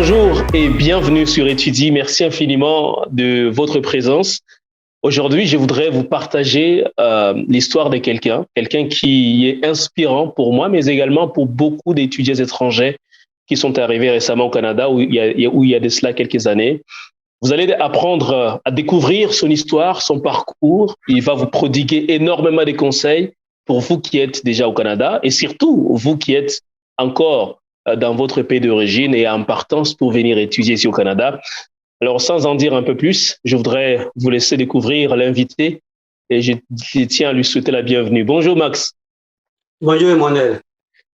Bonjour et bienvenue sur Étudie. Merci infiniment de votre présence. Aujourd'hui, je voudrais vous partager l'histoire de quelqu'un qui est inspirant pour moi, mais également pour beaucoup d'étudiants étrangers qui sont arrivés récemment au Canada, où il y a de cela quelques années. Vous allez apprendre à découvrir son histoire, son parcours. Il va vous prodiguer énormément de conseils pour vous qui êtes déjà au Canada et surtout vous qui êtes encore dans votre pays d'origine et en partance pour venir étudier ici au Canada. Alors, sans en dire un peu plus, je voudrais vous laisser découvrir l'invité et je tiens à lui souhaiter la bienvenue. Bonjour Max. Bonjour Emmanuel.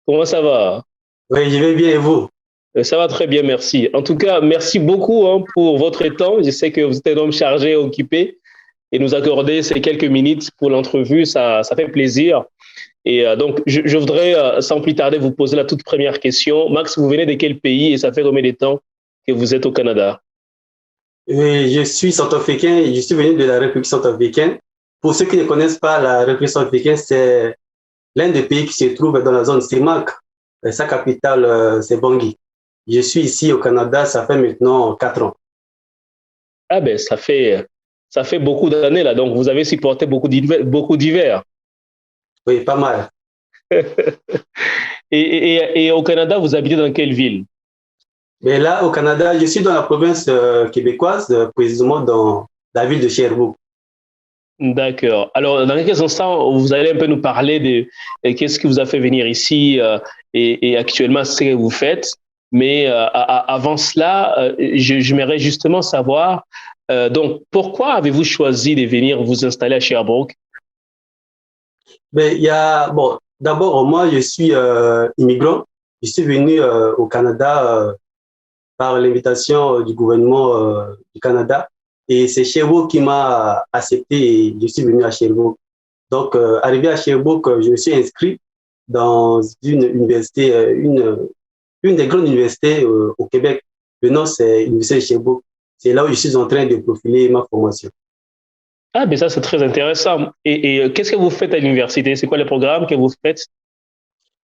Comment ça va? Oui, je vais bien et vous? Ça va très bien, merci. En tout cas, merci beaucoup pour votre temps. Je sais que vous êtes un homme chargé et occupé et nous accorder ces quelques minutes pour l'entrevue, ça fait plaisir. Et donc, je voudrais, sans plus tarder, vous poser la toute première question. Max, vous venez de quel pays et ça fait combien de temps que vous êtes au Canada? Oui, je suis centrafricain et je suis venu de la République centrafricaine. Pour ceux qui ne connaissent pas la République centrafricaine, c'est l'un des pays qui se trouve dans la zone CIMAC. Sa capitale, c'est Bangui. Je suis ici au Canada, ça fait maintenant 4 ans. Ah ben, ça fait beaucoup d'années là, donc vous avez supporté beaucoup d'hiver. Oui, pas mal. Et au Canada, vous habitez dans quelle ville? Mais là, au Canada, je suis dans la province québécoise, précisément dans la ville de Sherbrooke. D'accord. Alors, dans quelques instants, vous allez un peu nous parler de qu'est-ce qui vous a fait venir ici et actuellement ce que vous faites. Mais avant cela, j'aimerais justement savoir, donc, pourquoi avez-vous choisi de venir vous installer à Sherbrooke? Mais il y a, bon, d'abord, moi, je suis immigrant. Je suis venu au Canada par l'invitation du gouvernement du Canada. Et c'est Sherbrooke qui m'a accepté et je suis venu à Sherbrooke. Donc, arrivé à Sherbrooke, je me suis inscrit dans une université, une des grandes universités au Québec. Le nom, c'est l'Université de Sherbrooke. C'est là où je suis en train de profiler ma formation. Ah, mais ça, c'est très intéressant. Et qu'est-ce que vous faites à l'université? C'est quoi le programme que vous faites?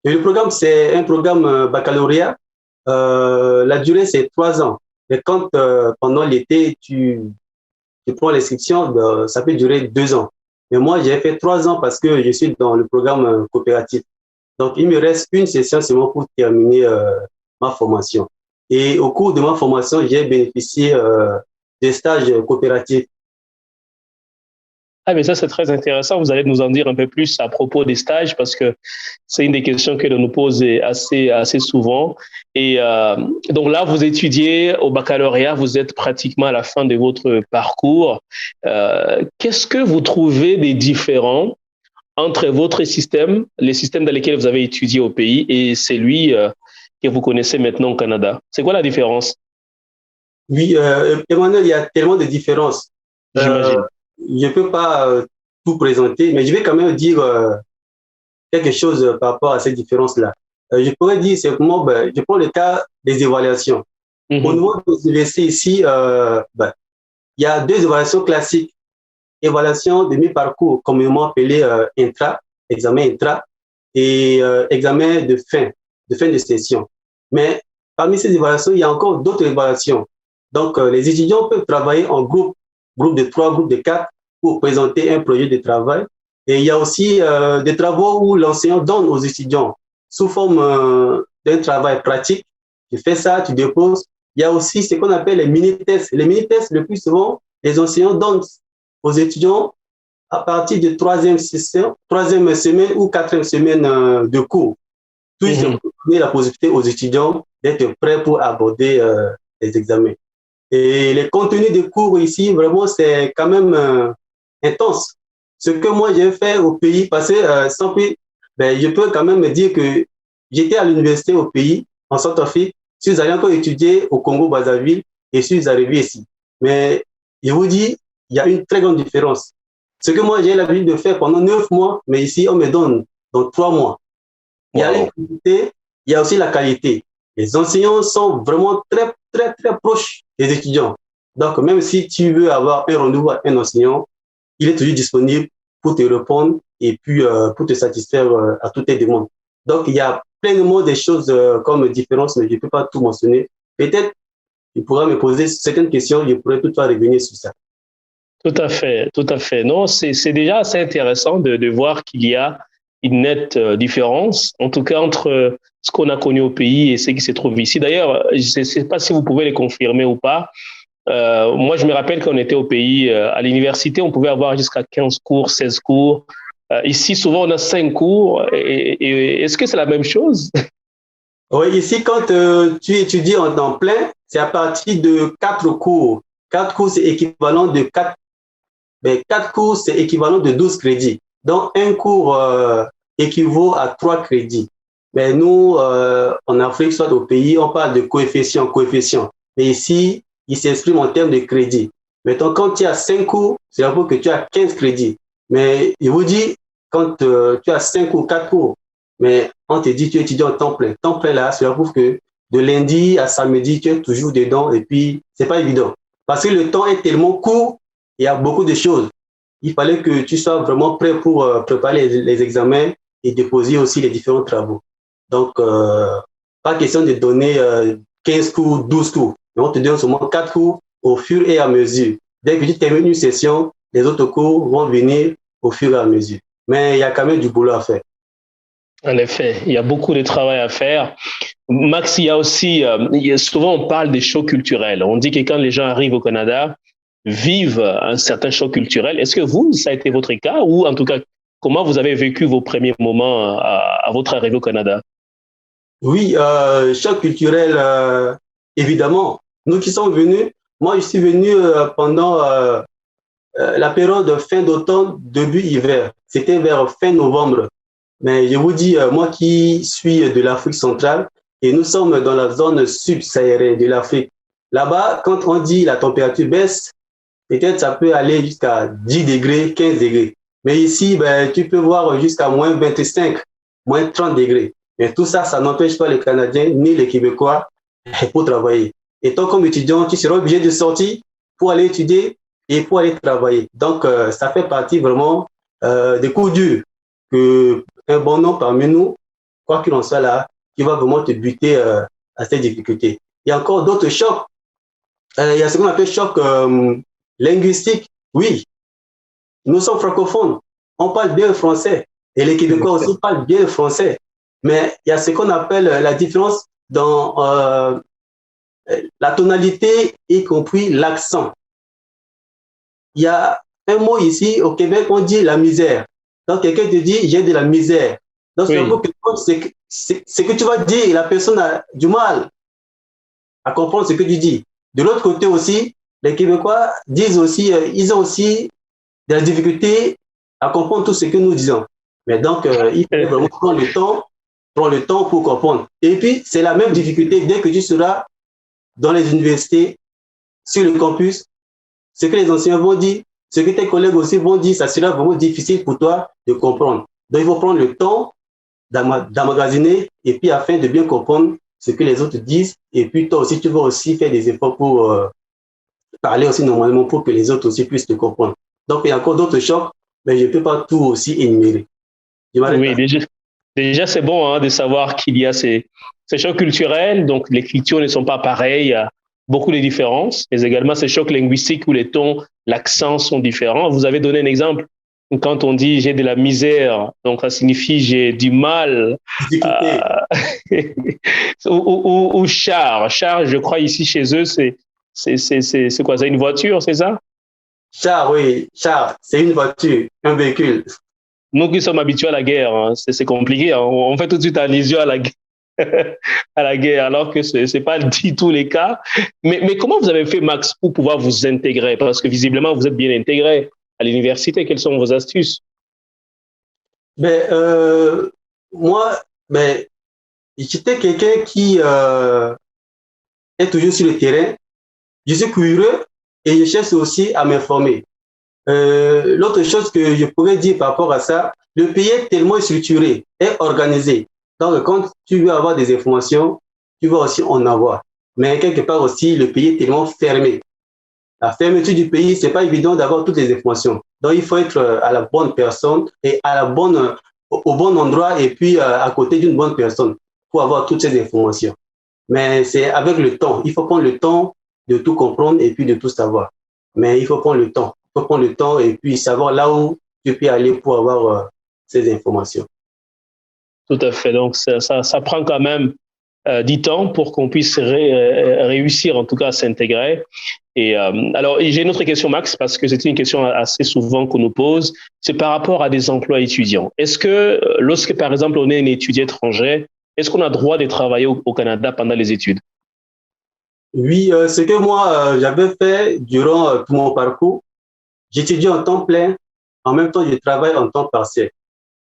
Et le programme, c'est un programme baccalauréat. La durée, c'est 3 ans. Mais quand pendant l'été, tu prends l'inscription, ça peut durer 2 ans. Mais moi, j'ai fait 3 ans parce que je suis dans le programme coopératif. Donc, il me reste une session seulement pour terminer ma formation. Et au cours de ma formation, j'ai bénéficié des stages coopératifs. Ah, mais ça, c'est très intéressant. Vous allez nous en dire un peu plus à propos des stages parce que c'est une des questions que l'on nous pose assez souvent. Et donc là, vous étudiez au baccalauréat, vous êtes pratiquement à la fin de votre parcours. Qu'est-ce que vous trouvez des différents entre votre système, les systèmes dans lesquels vous avez étudié au pays et celui que vous connaissez maintenant au Canada? C'est quoi la différence? Oui, Emmanuel, il y a tellement de différences. Euh, J'imagine. je ne peux pas tout présenter, mais je vais quand même dire quelque chose par rapport à ces différences-là. Je pourrais dire simplement, ben, je prends le cas des évaluations. Au Mhm. niveau des universités ici, ben, il y a 2 évaluations classiques. Évaluation de mi-parcours, communément appelé intra, examen intra, et examen de fin de session. Mais parmi ces évaluations, il y a encore d'autres évaluations. Donc, les étudiants peuvent travailler en groupe de 3, groupe de 4, pour présenter un projet de travail. Et il y a aussi des travaux où l'enseignant donne aux étudiants sous forme d'un travail pratique. Tu fais ça, tu déposes. Il y a aussi ce qu'on appelle les mini-tests. Les mini-tests, le plus souvent, les enseignants donnent aux étudiants à partir de troisième semaine ou 4e semaine de cours. Puis, Mhm. donner la possibilité aux étudiants d'être prêts pour aborder les examens. Et les contenus de cours ici, vraiment, c'est quand même intense. Ce que moi, j'ai fait au pays, parce que sans plus, ben, je peux quand même me dire que j'étais à l'université au pays, en Centrafrique, je suis allé encore étudier au Congo-Brazzaville et je suis arrivé ici. Mais je vous dis, il y a une très grande différence. Ce que moi, j'ai l'habitude de faire pendant 9 mois, mais ici, on me donne dans 3 mois. Il y a une Wow. qualité, il y a aussi la qualité. Les enseignants sont vraiment très, très, très proches des étudiants. Donc, même si tu veux avoir un rendez-vous avec un enseignant, il est toujours disponible pour te répondre et puis pour te satisfaire à toutes tes demandes. Donc, il y a pleinement des choses comme différence, mais je ne peux pas tout mentionner. Peut-être tu pourras me poser certaines questions, je pourrais toutefois revenir sur ça. Tout à fait, tout à fait. Non, c'est déjà assez intéressant de voir qu'il y a une nette différence, en tout cas entre ce qu'on a connu au pays et ce qui se trouve ici. D'ailleurs, je ne sais pas si vous pouvez les confirmer ou pas. Moi, je me rappelle quand on était au pays, à l'université, on pouvait avoir jusqu'à 15 cours, 16 cours. Ici, souvent, on a 5 cours. Et est-ce que c'est la même chose? Oui, ici, quand tu étudies en temps plein, c'est à partir de 4 cours. 4 cours, c'est équivalent de 4. Mais 4 cours, c'est équivalent de 12 crédits. Donc, un cours équivaut à 3 crédits. Mais nous, en Afrique, soit au pays, on parle de coefficient. Mais ici, il s'exprime en termes de crédits. Maintenant, quand tu as 5 cours, c'est là que tu as 15 crédits. Mais je vous dis, quand tu as 5 ou 4 cours, mais on te dit tu étudies en temps plein. Temps plein là, cela prouve que de lundi à samedi, tu es toujours dedans et puis c'est pas évident. Parce que le temps est tellement court, il y a beaucoup de choses. Il fallait que tu sois vraiment prêt pour préparer les examens et déposer aussi les différents travaux. Donc, pas question de donner 15 cours, 12 cours. Mais on te donne seulement 4 cours au fur et à mesure. Dès que tu termines une session, les autres cours vont venir au fur et à mesure. Mais il y a quand même du boulot à faire. En effet, il y a beaucoup de travail à faire. Max, il y a aussi, souvent on parle des chocs culturels. On dit que quand les gens arrivent au Canada, vivent un certain choc culturel. Est-ce que vous, ça a été votre cas ou en tout cas, comment vous avez vécu vos premiers moments à votre arrivée au Canada? Oui, choc culturel, évidemment. Nous qui sommes venus, moi je suis venu pendant la période fin d'automne, début hiver. C'était vers fin novembre. Mais je vous dis, moi qui suis de l'Afrique centrale, et nous sommes dans la zone subsaharienne de l'Afrique. Là-bas, quand on dit la température baisse, peut-être ça peut aller jusqu'à 10 degrés, 15 degrés. Mais ici, ben, tu peux voir jusqu'à moins 25, moins 30 degrés. Mais tout ça, ça n'empêche pas les Canadiens ni les Québécois pour travailler. Et toi, comme étudiant, tu seras obligé de sortir pour aller étudier et pour aller travailler. Donc, ça fait partie vraiment des coups durs que un bon nombre parmi nous, quoi qu'il en soit là, qui va vraiment te buter à ces difficultés. Il y a encore d'autres chocs. Il y a ce qu'on appelle choc linguistique. Oui, nous sommes francophones. On parle bien le français. Et les Québécois aussi parlent bien le français. Mais il y a ce qu'on appelle la différence dans la tonalité, y compris l'accent. Il y a un mot ici, au Québec, on dit la misère. Donc, quelqu'un te dit, j'ai de la misère. Donc, ce que tu vas dire, la personne a du mal à comprendre ce que tu dis. De l'autre côté aussi, les Québécois disent aussi, ils ont aussi des difficultés à comprendre tout ce que nous disons. Mais donc, il faut vraiment prendre le temps pour comprendre. Et puis, c'est la même difficulté dès que tu seras dans les universités, sur le campus, ce que les enseignants vont dire, ce que tes collègues aussi vont dire, ça sera vraiment difficile pour toi de comprendre. Donc, il faut prendre le temps d'emmagasiner et puis afin de bien comprendre ce que les autres disent. Et puis, toi aussi, tu vas aussi faire des efforts pour parler aussi normalement pour que les autres aussi puissent te comprendre. Donc, il y a encore d'autres chocs, mais je ne peux pas tout aussi énumérer. Oui, déjà c'est bon hein, de savoir qu'il y a ces chocs culturels, donc les cultures ne sont pas pareilles, il y a beaucoup de différences, mais également ces chocs linguistiques où les tons, l'accent sont différents. Vous avez donné un exemple, quand on dit j'ai de la misère, donc ça signifie j'ai du mal. Ou char, je crois ici chez eux, c'est quoi, c'est une voiture, c'est ça? Char, oui, char, c'est une voiture, un véhicule. Nous qui sommes habitués à la guerre, hein, c'est compliqué. Hein. On fait tout de suite allusion à la guerre, à la guerre, alors que ce n'est pas du tout les cas. Mais comment vous avez fait, Max, pour pouvoir vous intégrer? Parce que visiblement, vous êtes bien intégré à l'université. Quelles sont vos astuces? Moi, j'étais quelqu'un qui est toujours sur le terrain. Je suis curieux et je cherche aussi à m'informer. L'autre chose que je pourrais dire par rapport à ça, le pays est tellement structuré et organisé. Donc, quand tu veux avoir des informations, tu vas aussi en avoir. Mais quelque part aussi, le pays est tellement fermé. La fermeture du pays, c'est pas évident d'avoir toutes les informations. Donc, il faut être à la bonne personne et au bon endroit et puis à côté d'une bonne personne pour avoir toutes ces informations. Mais c'est avec le temps. Il faut prendre le temps de tout comprendre et puis de tout savoir. Mais il faut prendre le temps. Il faut prendre le temps et puis savoir là où tu peux aller pour avoir ces informations. Tout à fait. Donc, ça prend quand même du temps pour qu'on puisse réussir, en tout cas, à s'intégrer. Et alors, j'ai une autre question, Max, parce que c'est une question assez souvent qu'on nous pose. C'est par rapport à des emplois étudiants. Est-ce que lorsque, par exemple, on est un étudiant étranger, est-ce qu'on a droit de travailler au Canada pendant les études? Oui, ce que moi, j'avais fait durant tout mon parcours, j'étudie en temps plein, en même temps, je travaille en temps partiel.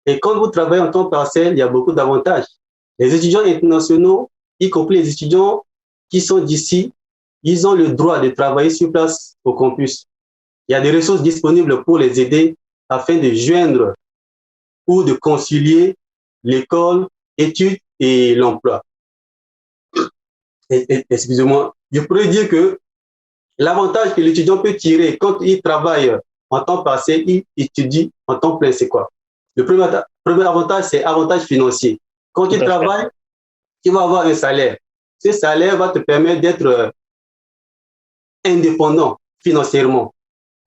Et quand vous travaillez en temps partiel, il y a beaucoup d'avantages. Les étudiants internationaux, y compris les étudiants qui sont d'ici, ils ont le droit de travailler sur place au campus. Il y a des ressources disponibles pour les aider afin de joindre ou de concilier l'école, études et l'emploi. Excusez-moi. Je pourrais dire que l'avantage que l'étudiant peut tirer quand il travaille en temps partiel, il étudie en temps plein, c'est quoi? Le premier avantage, c'est avantage financier. Quand tu travailles, tu vas avoir un salaire. Ce salaire va te permettre d'être indépendant financièrement,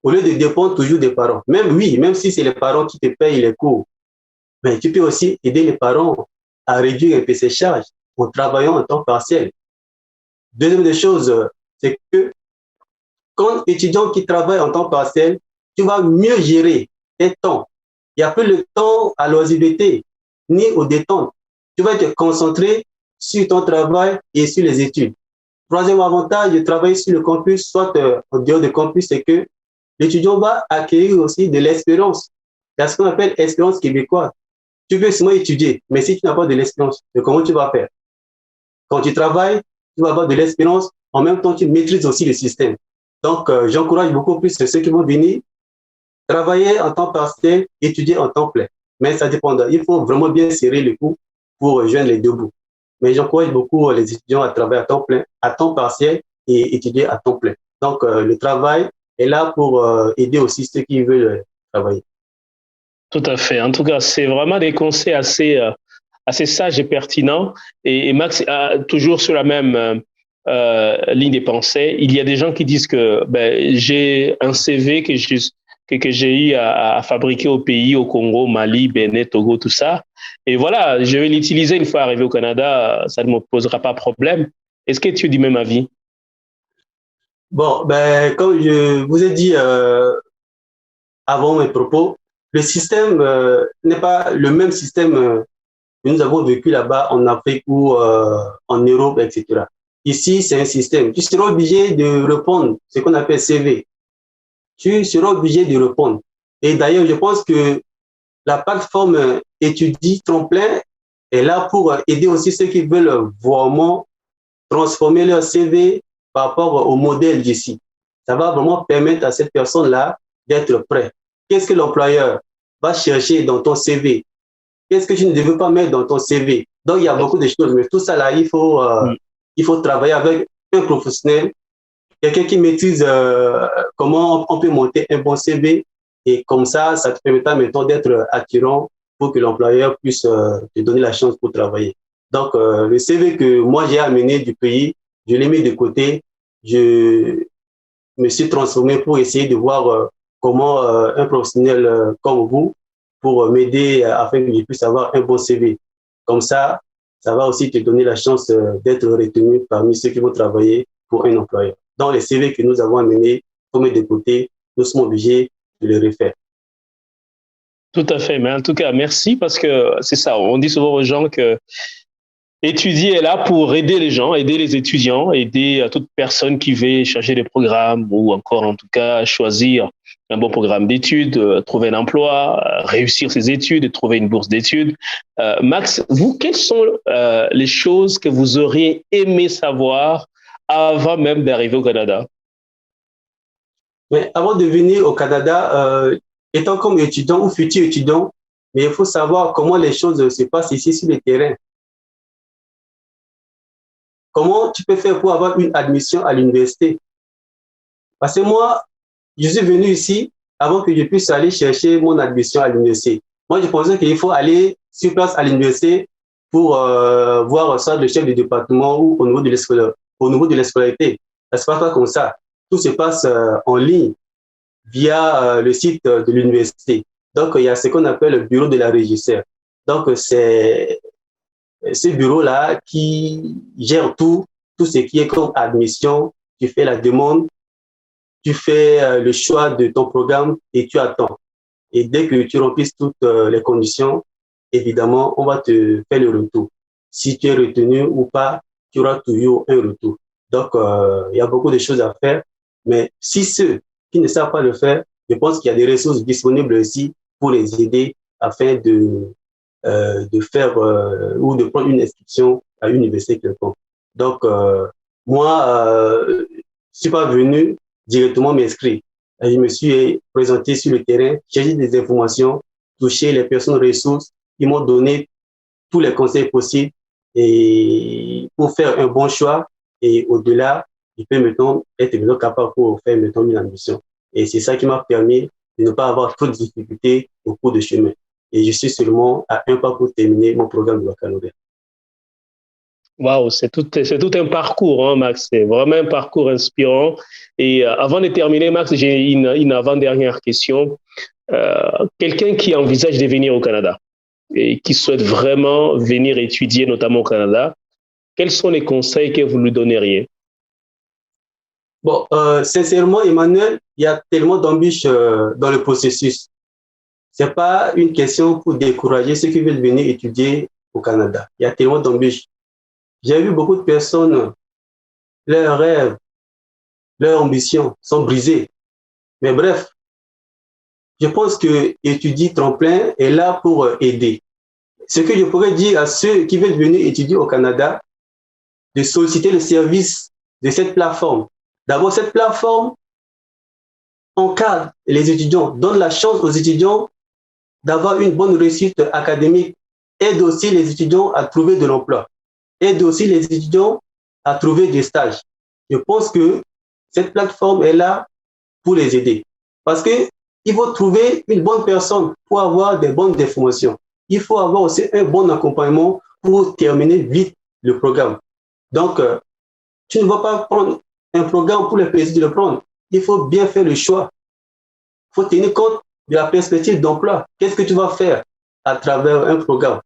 au lieu de dépendre toujours des parents. Même oui, même si c'est les parents qui te payent les cours, mais tu peux aussi aider les parents à réduire un peu ses charges en travaillant en temps partiel. Deuxième des choses, c'est que quand étudiant qui travaille en temps partiel, tu vas mieux gérer tes temps. Il n'y a plus le temps à l'oisiveté, ni au détente. Tu vas te concentrer sur ton travail et sur les études. Troisième avantage de travailler sur le campus, soit en dehors du campus, c'est que l'étudiant va acquérir aussi de l'expérience. Il y a ce qu'on appelle expérience québécoise. Tu peux seulement étudier, mais si tu n'as pas de l'expérience, comment tu vas faire? Quand tu travailles, tu vas avoir de l'expérience, en même temps tu maîtrises aussi le système. Donc, j'encourage beaucoup plus ceux qui vont venir travailler en temps partiel, étudier en temps plein. Mais ça dépend. Il faut vraiment bien serrer le coup pour joindre les deux bouts. Mais j'encourage beaucoup les étudiants à travailler à temps plein, à temps partiel et étudier à temps plein. Donc, le travail est là pour aider aussi ceux qui veulent travailler. Tout à fait. En tout cas, c'est vraiment des conseils assez sages et pertinents. Et Max, toujours sur la même ligne des pensées, il y a des gens qui disent que j'ai un CV que j'ai eu à fabriquer au pays, au Congo, Mali, Bénin, Togo, tout ça. Et voilà, je vais l'utiliser une fois arrivé au Canada, ça ne me posera pas problème. Est-ce que tu es du même avis? Bon, comme je vous ai dit avant mes propos, le système n'est pas le même système que nous avons vécu là-bas en Afrique ou en Europe, etc. Ici, c'est un système. Tu seras obligé de répondre ce qu'on appelle CV. Tu seras obligé de répondre. Et d'ailleurs, je pense que la plateforme Étudie Tremplin est là pour aider aussi ceux qui veulent vraiment transformer leur CV par rapport au modèle d'ici. Ça va vraiment permettre à cette personne-là d'être prêt. Qu'est-ce que l'employeur va chercher dans ton CV? Qu'est-ce que tu ne devais pas mettre dans ton CV? Donc, il y a beaucoup de choses, mais tout ça là, il faut travailler avec un professionnel, quelqu'un qui maîtrise comment on peut monter un bon CV, et comme ça te permettra maintenant d'être attirant pour que l'employeur puisse te donner la chance pour travailler. Donc, le CV que moi j'ai amené du pays, je l'ai mis de côté, je me suis transformé pour essayer de voir comment un professionnel comme vous, pour m'aider afin que je puisse avoir un bon CV. Comme ça va aussi te donner la chance d'être retenu parmi ceux qui vont travailler pour un employeur. Dans les CV que nous avons amenés, pour mettre de côté, nous sommes obligés de les refaire. Tout à fait. Mais en tout cas, merci parce que c'est ça. On dit souvent aux gens que étudier est là pour aider les gens, aider les étudiants, aider toute personne qui veut changer de programme ou encore en tout cas choisir un bon programme d'études, trouver un emploi, réussir ses études et trouver une bourse d'études. Max, vous, quelles sont les choses que vous auriez aimé savoir avant même d'arriver au Canada? Mais avant de venir au Canada, étant comme étudiant ou futur étudiant, mais il faut savoir comment les choses se passent ici sur le terrain. Comment tu peux faire pour avoir une admission à l'université? Parce que moi, je suis venu ici avant que je puisse aller chercher mon admission à l'université. Moi, je pensais qu'il faut aller sur place à l'université pour voir ça le chef du département ou au niveau de l'escolarité. Ça se passe pas comme ça. Tout se passe en ligne via le site de l'université. Donc, il y a ce qu'on appelle le bureau de la régisseur. Donc, c'est ce bureau-là qui gère tout ce qui est comme admission. Tu fais la demande, tu fais le choix de ton programme et tu attends. Et dès que tu remplis toutes les conditions, évidemment, on va te faire le retour. Si tu es retenu ou pas, tu auras toujours un retour. Donc, il y a beaucoup de choses à faire. Mais si ceux qui ne savent pas le faire, je pense qu'il y a des ressources disponibles aussi pour les aider afin de faire ou de prendre une inscription à une université quelconque. Donc, moi, je suis pas venu directement m'inscrire. Je me suis présenté sur le terrain, cherché des informations, touché les personnes ressources qui m'ont donné tous les conseils possibles et pour faire un bon choix. Et au-delà, je peux maintenant être capable pour faire maintenant une ambition. Et c'est ça qui m'a permis de ne pas avoir trop de difficultés au cours du chemin. Et je suis seulement à un pas pour terminer mon programme de baccalauréat. Waouh, c'est tout un parcours, hein, Max. C'est vraiment un parcours inspirant. Et avant de terminer, Max, j'ai une avant-dernière question. Quelqu'un qui envisage de venir au Canada et qui souhaite vraiment venir étudier, notamment au Canada, quels sont les conseils que vous lui donneriez? Bon, sincèrement, Emmanuel, il y a tellement d'embûches dans le processus. C'est pas une question pour décourager ceux qui veulent venir étudier au Canada. Il y a tellement d'embûches. J'ai vu beaucoup de personnes, leurs rêves, leurs ambitions sont brisées. Mais bref, je pense que étudier tremplin est là pour aider. Ce que je pourrais dire à ceux qui veulent venir étudier au Canada, de solliciter le service de cette plateforme. D'abord, cette plateforme encadre les étudiants, donne la chance aux étudiants d'avoir une bonne réussite académique, aide aussi les étudiants à trouver de l'emploi, aide aussi les étudiants à trouver des stages. Je pense que cette plateforme est là pour les aider. Parce qu'il faut trouver une bonne personne pour avoir des bonnes informations. Il faut avoir aussi un bon accompagnement pour terminer vite le programme. Donc, tu ne vas pas prendre un programme pour le plaisir de le prendre. Il faut bien faire le choix. Il faut tenir compte de la perspective d'emploi. Qu'est-ce que tu vas faire à travers un programme?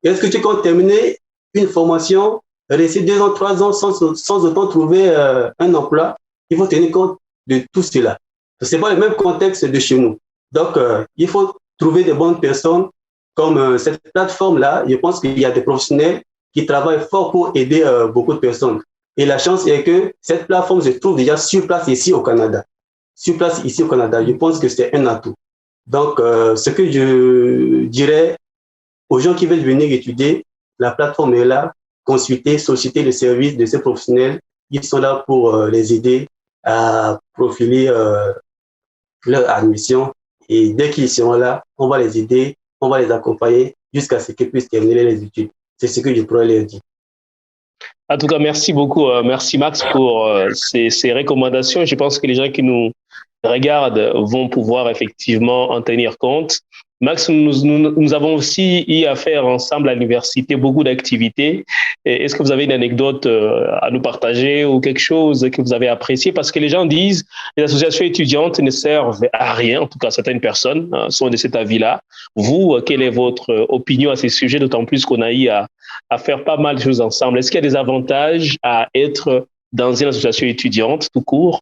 Est-ce que tu comptes terminer une formation, rester 2 ans, 3 ans sans autant trouver un emploi? Il faut tenir compte de tout cela. Ce n'est pas le même contexte de chez nous. Donc, il faut trouver des bonnes personnes comme cette plateforme-là. Je pense qu'il y a des professionnels qui travaillent fort pour aider beaucoup de personnes. Et la chance est que cette plateforme se trouve déjà sur place ici au Canada. Sur place ici au Canada, je pense que c'est un atout. Donc, ce que je dirais aux gens qui veulent venir étudier, la plateforme est là, consulter, solliciter le service de ces professionnels. Ils sont là pour les aider à profiler leur admission. Et dès qu'ils seront là, on va les aider, on va les accompagner jusqu'à ce qu'ils puissent terminer les études. C'est ce que je pourrais leur dire. En tout cas, merci beaucoup. Merci Max pour ces recommandations. Je pense que les gens qui nous regardent vont pouvoir effectivement en tenir compte. Max, nous avons aussi eu à faire ensemble à l'université beaucoup d'activités. Est-ce que vous avez une anecdote à nous partager ou quelque chose que vous avez apprécié? Parce que les gens disent que les associations étudiantes ne servent à rien, en tout cas certaines personnes sont de cet avis-là. Vous, quelle est votre opinion à ces sujets, d'autant plus qu'on a eu à faire pas mal de choses ensemble? Est-ce qu'il y a des avantages à être dans une association étudiante tout court?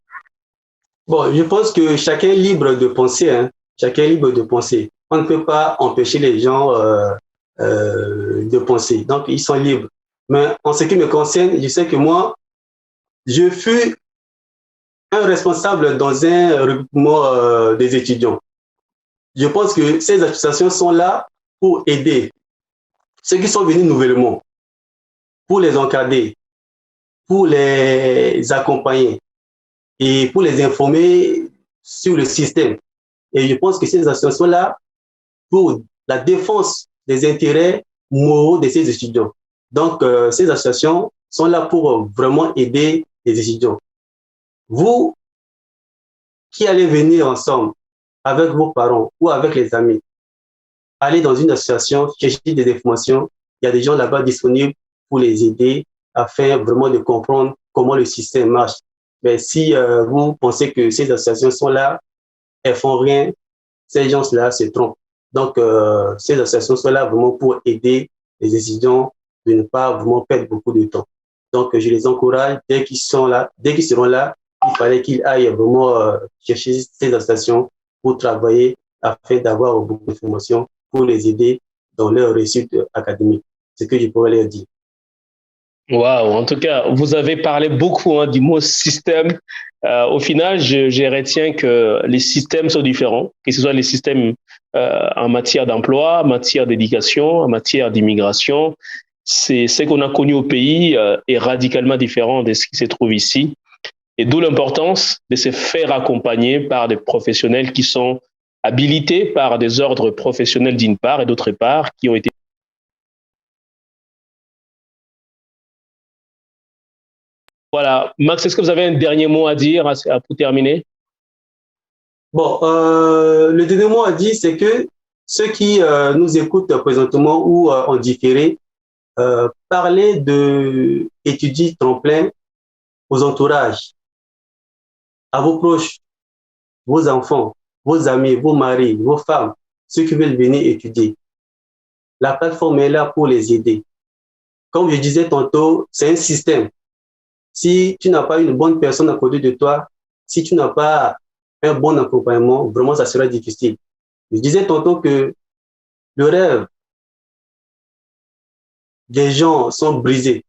Bon, je pense que chacun est libre de penser, hein. Chacun est libre de penser. On ne peut pas empêcher les gens de penser. Donc, ils sont libres. Mais en ce qui me concerne, je sais que moi, je fus un responsable dans un regroupement des étudiants. Je pense que ces associations sont là pour aider ceux qui sont venus nouvellement, pour les encadrer, pour les accompagner et pour les informer sur le système. Et je pense que ces associations sont là pour la défense des intérêts moraux de ces étudiants. Donc, ces associations sont là pour vraiment aider les étudiants. Vous qui allez venir ensemble avec vos parents ou avec les amis, allez dans une association, chercher des informations. Il y a des gens là-bas disponibles pour les aider afin vraiment de comprendre comment le système marche. Mais si vous pensez que ces associations sont là, elles font rien, ces gens-là se trompent. Donc, ces associations sont là vraiment pour aider les étudiants de ne pas vraiment perdre beaucoup de temps. Donc, je les encourage, dès qu'ils seront là, il fallait qu'ils aillent vraiment chercher ces associations pour travailler afin d'avoir beaucoup de formations pour les aider dans leur réussite académique. C'est ce que je pourrais leur dire. Waouh, en tout cas, vous avez parlé beaucoup du mot système. Au final, je retiens que les systèmes sont différents, que ce soit les systèmes en matière d'emploi, en matière d'éducation, en matière d'immigration. C'est ce qu'on a connu au pays est radicalement différent de ce qui se trouve ici. Et d'où l'importance de se faire accompagner par des professionnels qui sont habilités par des ordres professionnels d'une part et d'autre part, qui ont été. Voilà. Max, est-ce que vous avez un dernier mot à dire pour terminer? Bon, le dernier mot à dire, c'est que ceux qui nous écoutent présentement ou en différé, parlez de étudier tremplin aux entourages, à vos proches, vos enfants, vos amis, vos maris, vos femmes, ceux qui veulent venir étudier. La plateforme est là pour les aider. Comme je disais tantôt, c'est un système. Si tu n'as pas une bonne personne à côté de toi, si tu n'as pas un bon accompagnement, vraiment, ça sera difficile. Je disais tantôt que le rêve des gens sont brisés.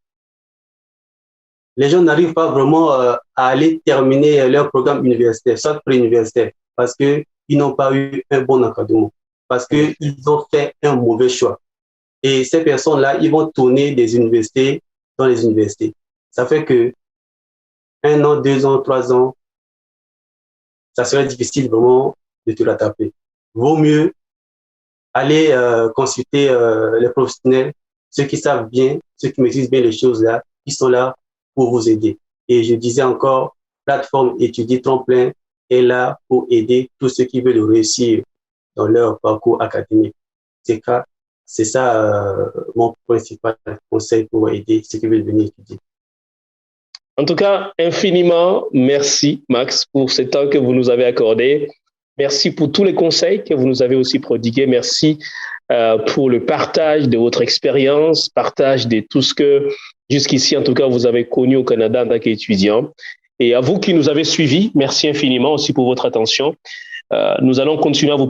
Les gens n'arrivent pas vraiment à aller terminer leur programme universitaire, soit pré-universitaire, parce qu'ils n'ont pas eu un bon encadrement, parce qu'ils ont fait un mauvais choix. Et ces personnes-là, ils vont tourner des universités dans les universités. Ça fait que 1 an, 2 ans, 3 ans, ça serait difficile vraiment de te rattraper. Vaut mieux aller consulter les professionnels, ceux qui savent bien, ceux qui maîtrisent bien les choses là, qui sont là pour vous aider. Et je disais encore, plateforme Étudier Tremplin est là pour aider tous ceux qui veulent réussir dans leur parcours académique. C'est ça mon principal conseil pour aider ceux qui veulent venir étudier. En tout cas, infiniment merci, Max, pour ce temps que vous nous avez accordé. Merci pour tous les conseils que vous nous avez aussi prodigués. Merci pour le partage de votre expérience, partage de tout ce que, jusqu'ici, en tout cas, vous avez connu au Canada en tant qu'étudiant. Et à vous qui nous avez suivis, merci infiniment aussi pour votre attention. Nous allons continuer à vous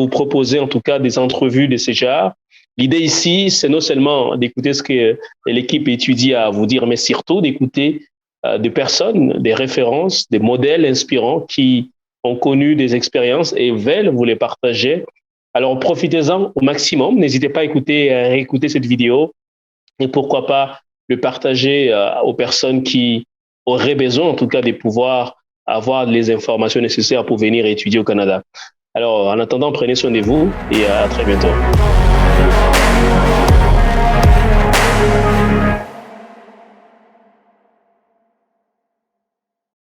proposer, en tout cas, des entrevues de ce genre. L'idée ici, c'est non seulement d'écouter ce que l'équipe étudie à vous dire, mais surtout d'écouter des personnes, des références, des modèles inspirants qui ont connu des expériences et veulent vous les partager. Alors, profitez-en au maximum. N'hésitez pas à réécouter cette vidéo et pourquoi pas le partager aux personnes qui auraient besoin, en tout cas, de pouvoir avoir les informations nécessaires pour venir étudier au Canada. Alors, en attendant, prenez soin de vous et à très bientôt.